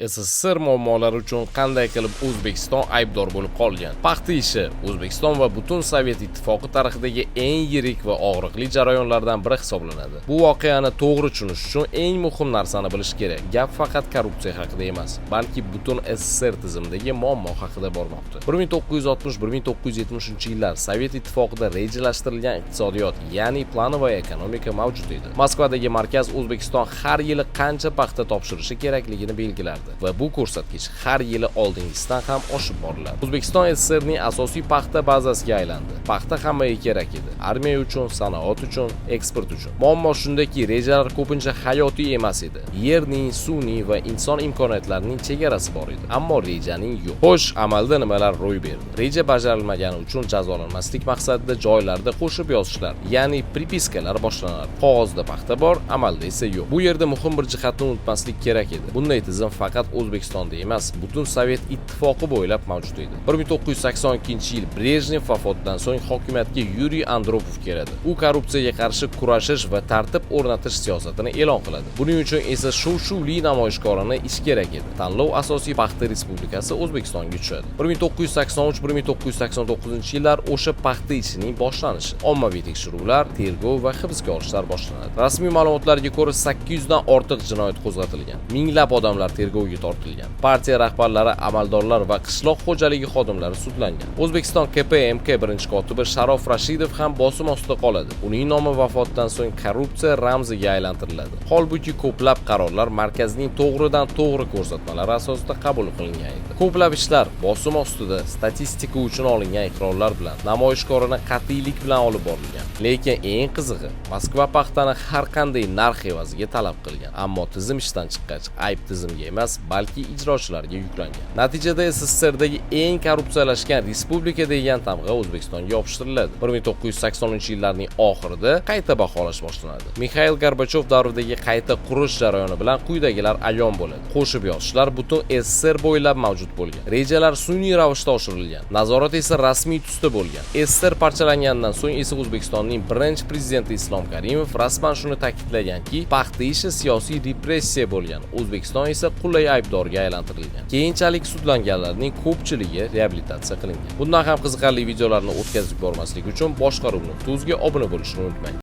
SSSR muammolari uchun qanday qilib O'zbekiston aybdor bo'lib qolgan? Paxta ishi O'zbekiston va butun Sovet ittifoqi tarixidagi eng yirik va og'riqli jarayonlardan biri hisoblanadi. Bu voqeani to'g'ri tushunish uchun eng muhim narsani bilish kerak. Gap faqat korrupsiya haqida emas, balki butun SSSR tizimidagi muammo haqida bormoqda. 1960-1970-yillar Sovet ittifoqida rejalashtirilgan iqtisodiyot, ya'ni plani va ekonomika mavjud edi. Moskvadagi markaz O'zbekiston har yili qancha paxta topshirishi kerakligini belgilardi. Va bu ko'rsatkich har yili oldingisidan ham oshib boriladi. O'zbekiston SSSRning asosiy paxta bazasiga aylandi. Paxta hammaga kerak edi. Armiya uchun, sanoat uchun, eksport uchun. Muammo shundaki, rejalar ko'pincha hayotiy emas edi. Yerning, suvning va inson imkoniyatlarining chegarasi bor edi. Ammo rejaning yo'q. Xo'sh, amalda nimalar ro'y berdi? Reja bajarilmagani uchun jazolanmaslik maqsadida joylarda qo'shib yozishlar, ya'ni pripiskalar boshlanadi. Qog'ozda paxta bor, amalda esa yo'q. Bu yerda muhim bir jihatni unutmaslik kerak edi. Bunday tizim faqat O'zbekistonda emas, butun Sovet ittifoqi bo'ylab mavjud edi. 1982-yil Brejnev vafotidan so'ng hokimiyatga Yuriy Andropov keladi. U korrupsiyaga qarshi kurashish va tartib o'rnatish siyosatini e'lon qiladi. Buning uchun esa shov-shuvli namoyishkorona ish kerak edi. Tanlov asosiy paxta respublikasi O'zbekistonga tushadi. 1983-1989-yillar o'sha paxta ishining boshlanishi. Ommaviy tekshiruvlar, tergov va hibsga olishlar boshlanadi. Rasmiy ma'lumotlarga ko'ra 800 dan ortiq jinoyat qo'zg'atilgan. Minglab odamlar tergovga tortilgan. Partiya rahbarlari, amaldorlar va qishloq xo'jaligi xodimlari sudlangan. O'zbekiston KPMK birinchi kotibi Sharof Rashidov ham bosim ostida qoladi. Uning nomi vafotidan so'ng korrupsiya ramziga aylantiriladi. Holbuki ko'plab qarorlar markazning to'g'ridan-to'g'ri ko'rsatmalari asosida qabul qilingan edi. Ko'plab ishlar bosim ostida statistika uchun olingan iqrorlar bilan, namoyishkorona qat'iylik bilan olib borilgan. Lekin eng qizig'i, Moskva paxtani har qanday narx evaziga talab qilgan. Ammo tizim ishdan chiqqach, ayb tizimga emas, balki ijrochilarga yuklangan. Natijada SSSRdagi eng korrupsiyalashgan respublika degan tamg'a O'zbekistonga yopishtiriladi. 1980-yillarning oxirida qayta baholash boshlanadi. Mikhail Gorbachov davridagi qayta qurish jarayoni bilan quyidagilar ayon bo'ladi. Qo'shib yozishlar butun SSSR bo'ylab mavjud bo'lgan. Rejalar sun'iy ravishda oshirilgan. Nazorat esa rasmiy tusda bo'lgan. SSSR parchalangandan so'ng esa O'zbekistonning birinchi prezidenti Islom Karimov rasman shuni ta'kidlaganki, paxta ishi siyosiy repressiya bo'lgan. O'zbekiston esa qulay aybdorga aylantirilgan. Keyinchalik sudlanganlarning ko'pchiligi reabilitatsiya qilingan. Bundan ham qiziqarli videolarni o'tkazib bormaslik uchun boshqaruvni tuzga obuna bo'lishni unutmang.